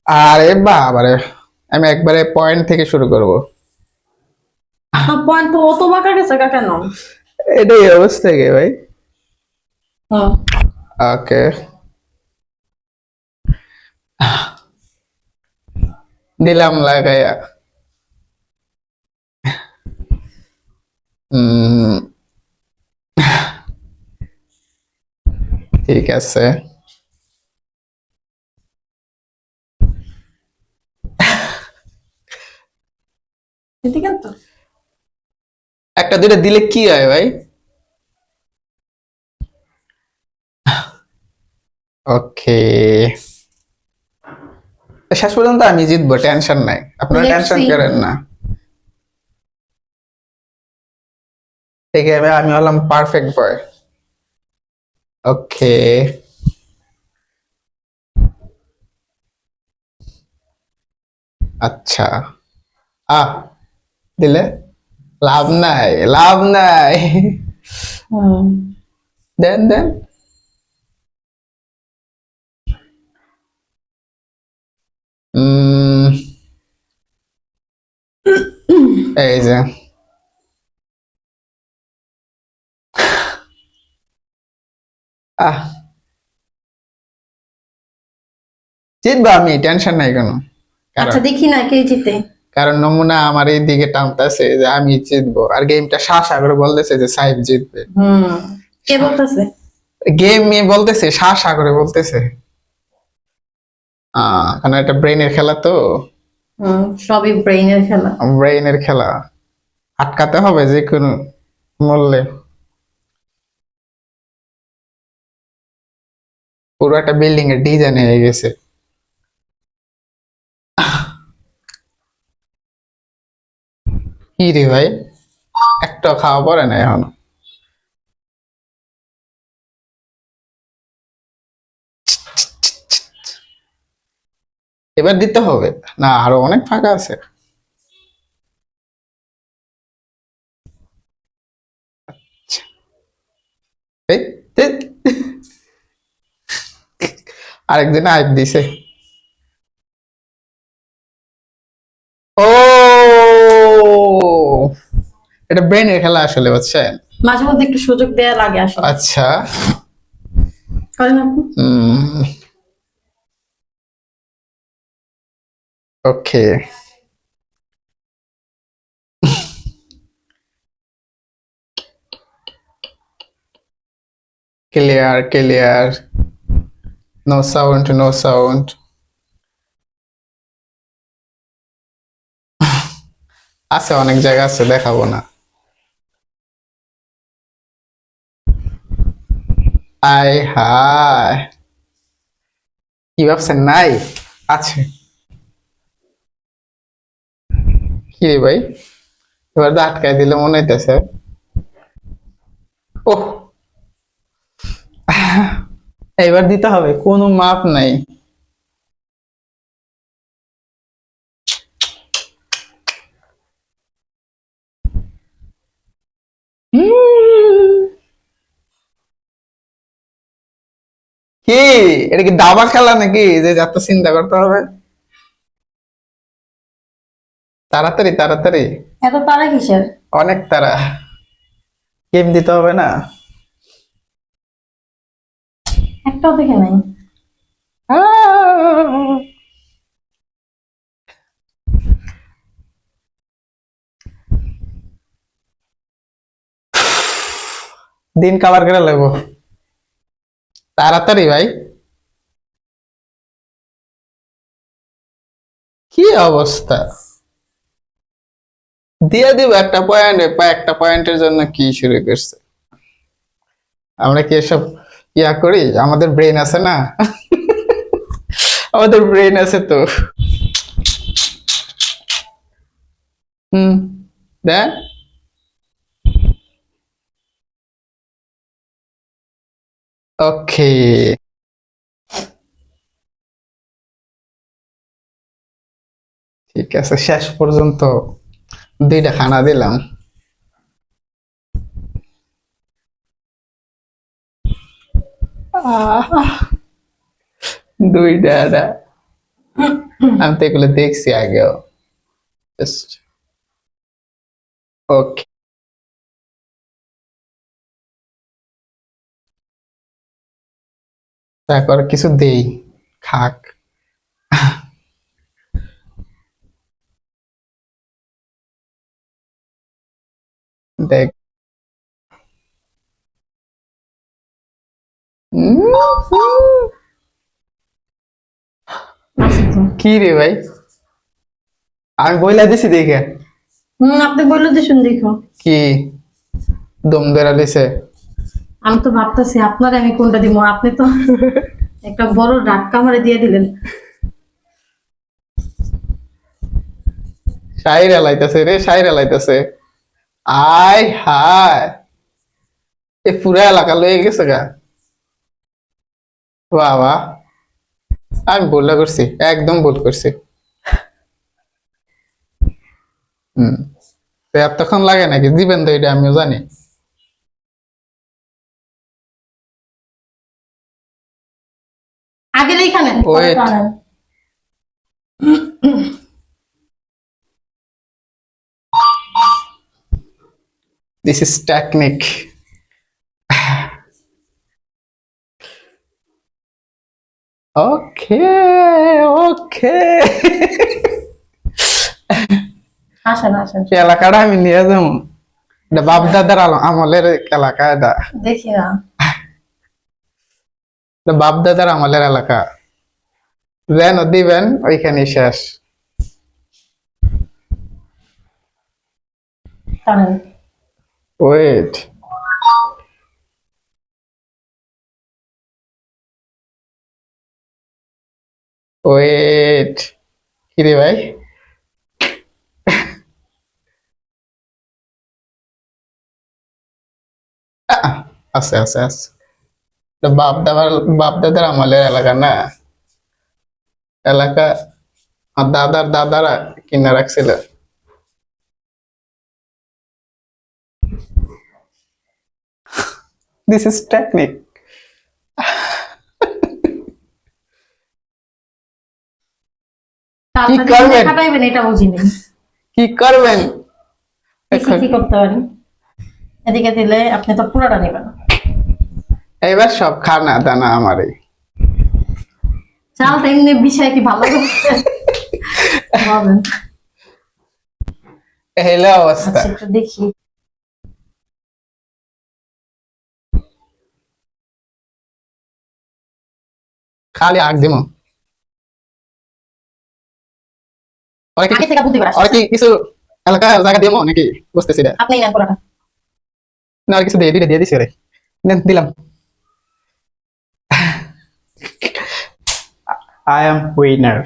আরে বাবারে, আমি একবারে পয়েন্ট থেকে শুরু করব। আপনার পয়েন্ট তো অত বাঁকা গেছে কেন? এটাই অবস্থা কে ভাই। হুম। ওকে, দিলাম লাগাইয়া। হুম, ঠিক আছে। এদিকে তো একটা দুইটা দিলে কি হয় ভাই? ওকে, শেষ পর্যন্ত আমি জিতবো, টেনশন নাই, আপনারা লেটস টেনশন সি। করেন না। ঠিক আছে, আমি হলাম পারফেক্ট বয়। ওকে, আচ্ছা। আহ, দিলে লাভ নাই, লাভ নাই। হুম। দেন দেন। উম, এই যে, আহ, জিতবো আমি, টেনশন নাই কোনো। কারণ আচ্ছা দেখি না কে জিতে। কারণ নমুনা আমার এই দিকে টানতেছে যে আমি জিতবো, আর গেমটা শাসা করে বলতেছে যে সাইব জিতবে। হুম। কে বলতেছে? গেম নিয়ে বলতেছে, শাসা করে বলতেছে। কারণ এটা ব্রেনের খেলা তো, হুম, সবই ব্রেইনের খেলা। ব্রেনের খেলা, আটকাতে হবে যে কোনো মূল্যে। পুরো একটা বিল্ডিং এর ডিজাইন হয়ে গেছে। কি রে ভাই, একটা খাওয়া পড়ে না এখনো। এবার দিতে হবে, না আরো অনেক ফাঁকা আছে। এই, এই, আরেকদিন আইপ দিছে। ও, এটা ব্রেনের খেলা আসলে, বুঝছেন? মাঝে মধ্যে একটু সুযোগ দেয়া লাগে আসলে। আচ্ছা। করেন আপনি? Okay, clear clear, no sound no sound. আছে অনেক জায়গা আছে, দেখাবো না। আয় হায়, কি ভাবছেন নাই? আছে। কি রে ভাই, এবার তো আটকাই দিলে মনে হইতেছে। ওহ, এবার দিতে হবে, কোনো মাপ নাই। কি, এটা কি দাবা খেলা নাকি যে যত চিন্তা করতে হবে? তাড়াতাড়ি তাড়াতাড়ি, এত তারা কিসের? অনেক তাড়া। গেম দিতে হবে না? একটাও দেখে নাই। আহ! দিন কাবার করে লাগবো, তাড়াতাড়ি ভাই। কি অবস্থা, দিয়ে দিব একটা পয়েন্ট, একটা পয়েন্টের জন্য কি শুরু করছে? আমরা কি এসব ইয়া করি? আমাদের ব্রেন আছে না? আমাদের ব্রেন আছে তো। হুম, দেখ। ওকে, ঠিক আছে, শেষ পর্যন্ত দুইটা খানা দিলাম। আহ, দুইটা। আমি তো এগুলো দেখছি আগেও। জাস্ট ওকে, তারপর কিছু দেই, খাক। দেখ। উম, আছে তো। কি রে ভাই, আমি বইলা দিছি দেখে। আপনি বললে দিছুন দেখো। কি দম ধরা দিছে? আমি তো ভাবতেছি আপনার আমি কোনটা দিব, আপনি তো একটা বড় ডাক কামারে দিয়ে দিলেন। শাইর এলাইতেছে রে, শাইর এলাইতেছে। আয় হায়, এ পুরা এলাকা লয়ে গেছে গা। বাহ বাহ, আমি ভুল করছি, একদম ভুল করছি। হম, তো এতক্ষণ লাগে নাকি দিবেন তো, এটা আমিও জানি। আগের এইখানে পরে Wait. টানেন। This is technique. Okay, okay. আসেন আসেন, এই এলাকাটা আমি নিয়ে যাবো, এটা বাপ দাদার আমলের এলাকা, এটা দেখি না। এটা বাপ দাদার আমলের এলাকা। যেন দিবেন ওইখানে শেষ। টানেন। ওয়েট, ওয়েট, কি রে ভাই? আহ, আছে আছে আছে, এটা বাপ দাদার আমলের এলাকা না, এলাকা আর দাদার দাদারা কিনে রাখছিল। This is technique. কি তাড়াতাড়ি করবেন? খাটাইবেন এটা বুঝিনি। কি করবেন দেখি এখন? কি করতে পারি। এদিকে দিলে আপনি তো পুরোটা নেবেন। এবার সব খানা দানা আমারই। চালটা এমনি বিষয় কি ভালো করছে বলেন। এলো অবস্থা। আচ্ছা একটু দেখি। খালি আগ দিমো। ওরা কি আগে থেকে বুদ্ধি করে আসছে। ওরা কি কিছু এলাকা জায়গা দিমো নাকি? বুঝতেছি না। আপনি নেন পুরোটা। না আর কিছু দিয়ে দিলে দিয়ে দিছি রে। দেন দিলাম। I am winner.